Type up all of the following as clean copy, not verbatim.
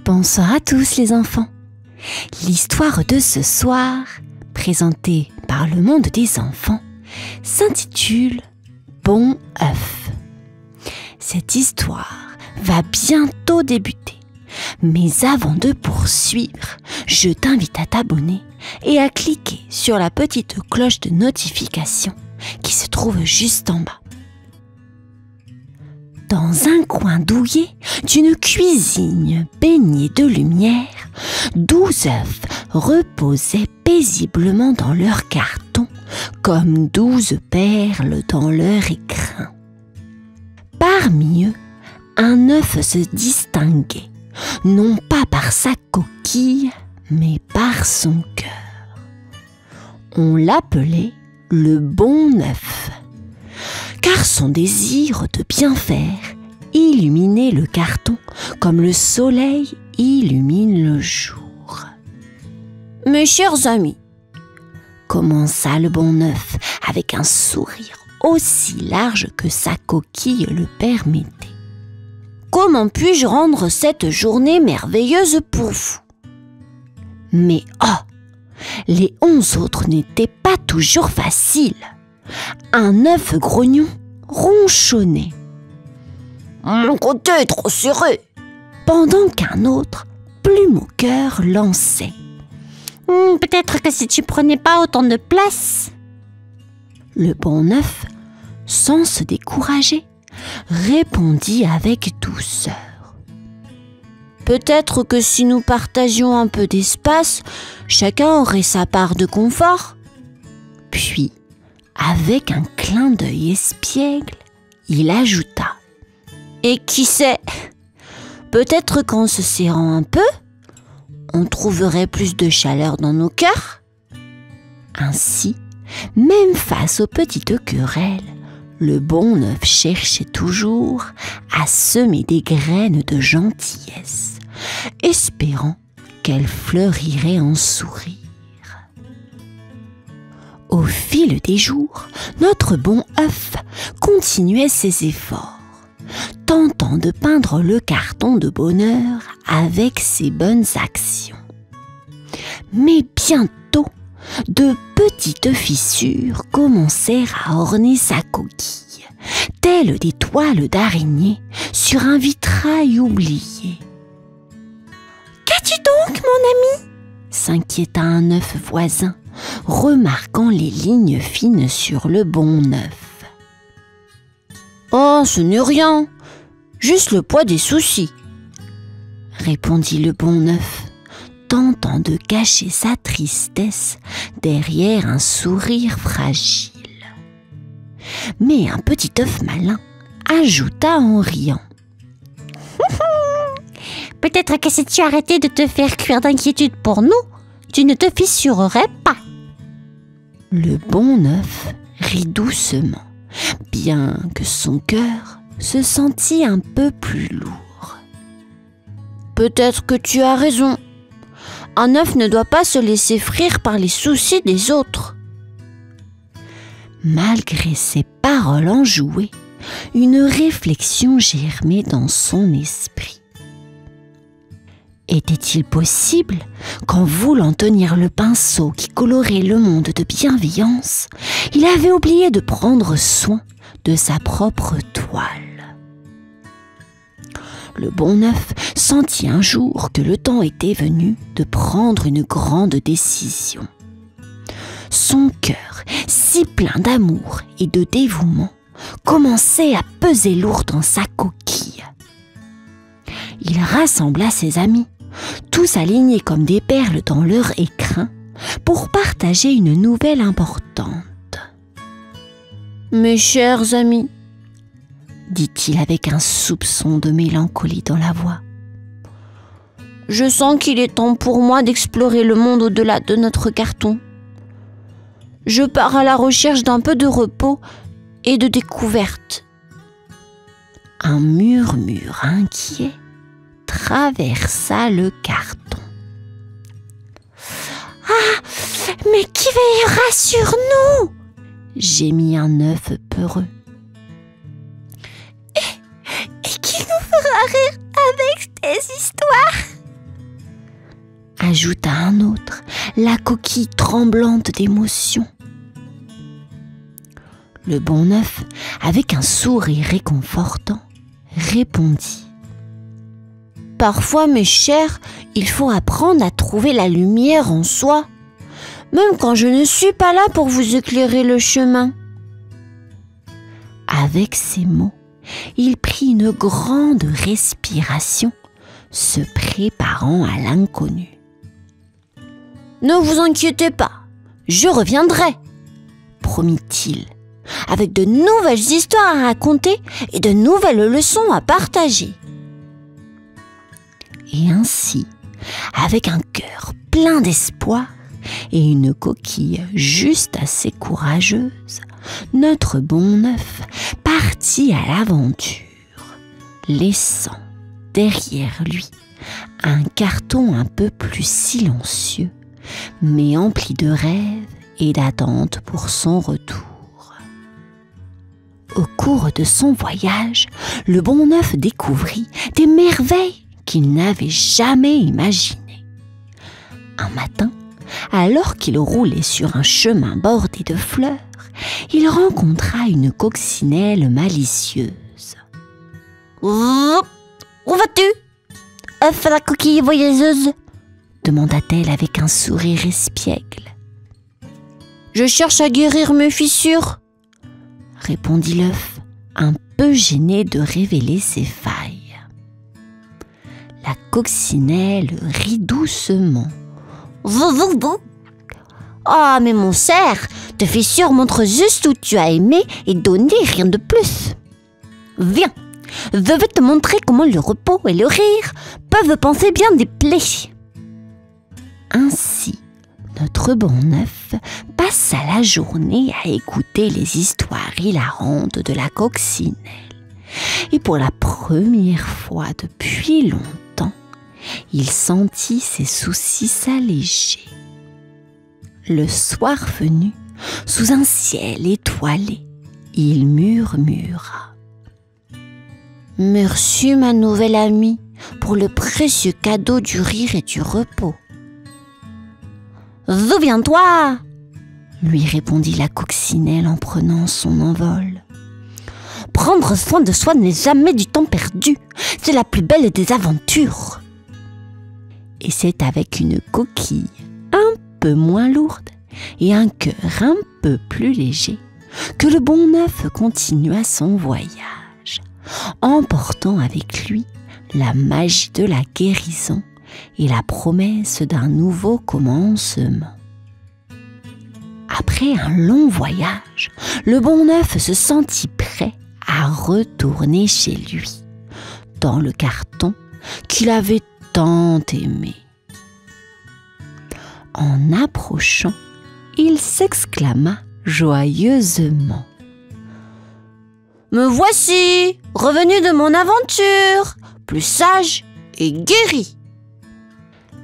Bonsoir à tous les enfants. L'histoire de ce soir, présentée par le monde des enfants, s'intitule Bon œuf. Cette histoire va bientôt débuter. Mais avant de poursuivre, je t'invite à t'abonner et à cliquer sur la petite cloche de notification qui se trouve juste en bas. Dans un coin douillet d'une cuisine baignée de lumière, 12 œufs reposaient paisiblement dans leur carton comme 12 perles dans leur écrin. Parmi eux, un œuf se distinguait, non pas par sa coquille, mais par son cœur. On l'appelait le bon œuf, car son désir de bien faire illuminait le carton comme le soleil illumine le jour. « Mes chers amis, » commença le bon œuf avec un sourire aussi large que sa coquille le permettait. « Comment puis-je rendre cette journée merveilleuse pour vous ?» Mais les 11 autres n'étaient pas toujours faciles. Un œuf grognon ronchonnait. « Mon côté est trop serré !» Pendant qu'un autre, plume au cœur, lançait. « Peut-être que si tu prenais pas autant de place !» Le bon œuf, sans se décourager, répondit avec douceur. « Peut-être que si nous partagions un peu d'espace, chacun aurait sa part de confort. » Puis, avec un clin d'œil espiègle, il ajouta. « Et qui sait, peut-être qu'en se serrant un peu, on trouverait plus de chaleur dans nos cœurs. » Ainsi, même face aux petites querelles, le bon œuf cherchait toujours à semer des graines de gentillesse, espérant qu'elles fleuriraient en sourires. Au fil des jours, notre bon œuf continuait ses efforts, tentant de peindre le carton de bonheur avec ses bonnes actions. Mais bientôt, de petites fissures commencèrent à orner sa coquille, telles des toiles d'araignée sur un vitrail oublié. « Qu'as-tu donc, mon ami ?» s'inquiéta un œuf voisin, remarquant les lignes fines sur le bon œuf. « Oh, ce n'est rien, juste le poids des soucis, » répondit le bon œuf, tentant de cacher sa tristesse derrière un sourire fragile. Mais un petit œuf malin ajouta en riant. « Peut-être que si tu arrêtais de te faire cuire d'inquiétude pour nous, tu ne te fissurerais pas. » Le bon œuf rit doucement, bien que son cœur se sentit un peu plus lourd. « Peut-être que tu as raison. Un œuf ne doit pas se laisser frire par les soucis des autres. » Malgré ces paroles enjouées, une réflexion germait dans son esprit. Était-il possible qu'en voulant tenir le pinceau qui colorait le monde de bienveillance, il avait oublié de prendre soin de sa propre toile? Le bon œuf sentit un jour que le temps était venu de prendre une grande décision. Son cœur, si plein d'amour et de dévouement, commençait à peser lourd dans sa coquille. Il rassembla ses amis, tous alignés comme des perles dans leur écrin, pour partager une nouvelle importante. « Mes chers amis, » dit-il avec un soupçon de mélancolie dans la voix, « je sens qu'il est temps pour moi d'explorer le monde au-delà de notre carton. Je pars à la recherche d'un peu de repos et de découverte. » Un murmure inquiet traversa le carton. « Ah, mais qui veillera sur nous ?» gémit un œuf peureux. « Et qui nous fera rire avec tes histoires ?» ajouta un autre, la coquille tremblante d'émotion. Le bon neuf, avec un sourire réconfortant, répondit: « Parfois, mes chers, il faut apprendre à trouver la lumière en soi, même quand je ne suis pas là pour vous éclairer le chemin. » Avec ces mots, il prit une grande respiration, se préparant à l'inconnu. « Ne vous inquiétez pas, je reviendrai, » promit-il, avec de nouvelles histoires à raconter et de nouvelles leçons à partager. Et ainsi, avec un cœur plein d'espoir et une coquille juste assez courageuse, notre bon neuf partit à l'aventure, laissant derrière lui un carton un peu plus silencieux, mais empli de rêves et d'attentes pour son retour. Au cours de son voyage, le bon neuf découvrit des merveilles qu'il n'avait jamais imaginées. Un matin, alors qu'il roulait sur un chemin bordé de fleurs, il rencontra une coccinelle malicieuse. « Où vas-tu, œuf à la coquille voyageuse ?» demanda-t-elle avec un sourire espiègle. « Je cherche à guérir mes fissures, » répondit l'œuf, un peu gêné de révéler ses failles. La coccinelle rit doucement. « Ah, mais mon cerf, tes fissures montrent juste où tu as aimé et donné, rien de plus. Viens, je vais te montrer comment le repos et le rire peuvent panser bien des plaies. » Ainsi, notre bon neuf passa la journée à écouter les histoires hilarantes de la coccinelle. Et pour la première fois depuis longtemps, il sentit ses soucis s'alléger. Le soir venu, sous un ciel étoilé, il murmura: « Merci, ma nouvelle amie, pour le précieux cadeau du rire et du repos. »« Souviens-toi » lui répondit la coccinelle en prenant son envol. « Prendre soin de soi n'est jamais du temps perdu, c'est la plus belle des aventures. » Et c'est avec une coquille un peu moins lourde et un cœur un peu plus léger que le bon neuf continua son voyage, emportant avec lui la magie de la guérison et la promesse d'un nouveau commencement. Après un long voyage, le bon neuf se sentit prêt à retourner chez lui, dans le carton qu'il avait tant aimé. En approchant, il s'exclama joyeusement: « Me voici, revenu de mon aventure, plus sage et guéri. »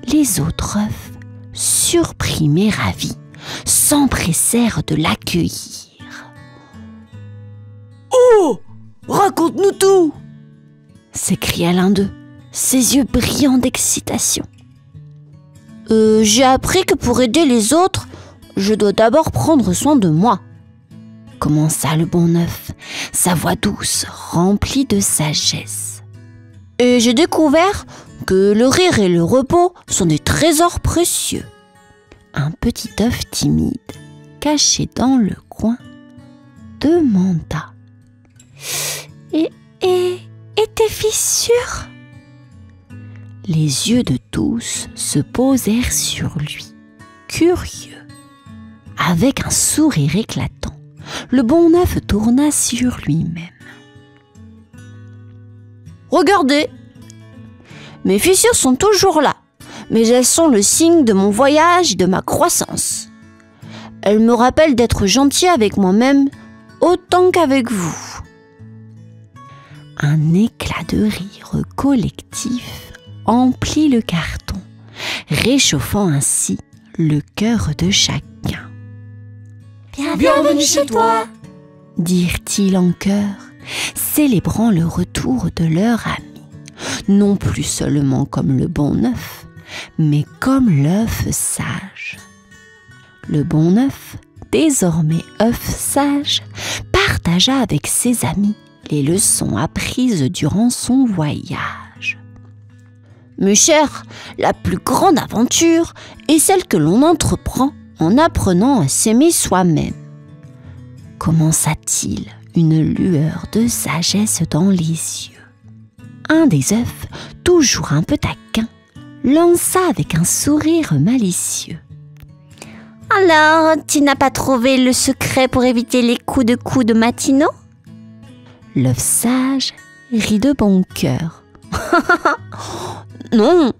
Les autres œufs, surpris mais ravis, s'empressèrent de l'accueillir. « Oh, raconte-nous tout !» s'écria l'un d'eux, ses yeux brillants d'excitation. « J'ai appris que pour aider les autres, je dois d'abord prendre soin de moi, » commença le bon neuf, sa voix douce remplie de sagesse. « Et j'ai découvert que le rire et le repos sont des trésors précieux. » Un petit œuf timide, caché dans le coin, demanda: « Et tes fissures ?» Les yeux de tous se posèrent sur lui, curieux. Avec un sourire éclatant, le bon neuf tourna sur lui-même. « Regardez, mes fissures sont toujours là, mais elles sont le signe de mon voyage et de ma croissance. Elles me rappellent d'être gentil avec moi-même autant qu'avec vous. » Un éclat de rire collectif emplit le carton, réchauffant ainsi le cœur de chacun. « Bienvenue chez toi !» dirent-ils en chœur, célébrant le retour de leur ami, non plus seulement comme le bon neuf, mais comme l'œuf sage. Le bon œuf, désormais œuf sage, partagea avec ses amis les leçons apprises durant son voyage. « Mes chers, la plus grande aventure est celle que l'on entreprend en apprenant à s'aimer soi-même. » Commença-t-il, une lueur de sagesse dans les yeux. Un des œufs, toujours un peu taquin, lança avec un sourire malicieux. « Alors, tu n'as pas trouvé le secret pour éviter les coups de coude matinaux ?» L'œuf sage rit de bon cœur. « Non,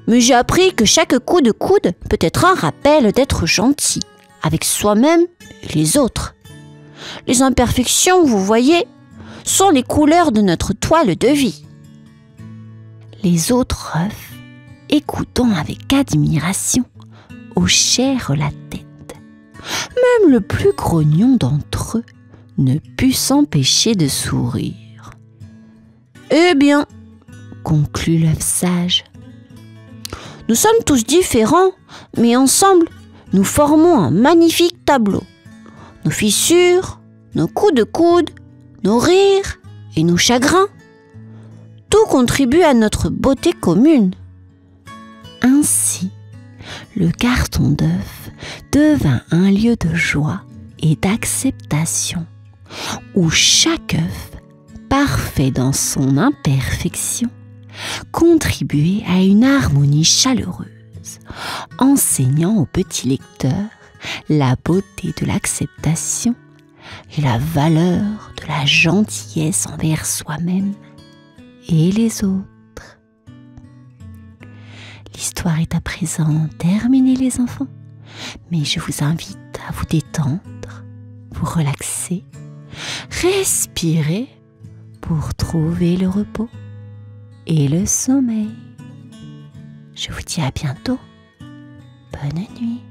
mais j'ai appris que chaque coup de coude peut être un rappel d'être gentil avec soi-même et les autres. Les imperfections, vous voyez, sont les couleurs de notre toile de vie. » Les autres œufs, écoutant avec admiration, hochèrent la tête. Même le plus grognon d'entre eux ne put s'empêcher de sourire. « Eh bien, conclut l'œuf sage, nous sommes tous différents, mais ensemble, nous formons un magnifique tableau. Nos fissures, nos coups de coude, nos rires et nos chagrins, tout contribue à notre beauté commune. » Ainsi, le carton d'œuf devint un lieu de joie et d'acceptation, où chaque œuf, parfait dans son imperfection, contribuait à une harmonie chaleureuse, enseignant au petit lecteur la beauté de l'acceptation et la valeur de la gentillesse envers soi-même et les autres. L'histoire est à présent terminée, les enfants, mais je vous invite à vous détendre, vous relaxer, respirer pour trouver le repos et le sommeil. Je vous dis à bientôt. Bonne nuit.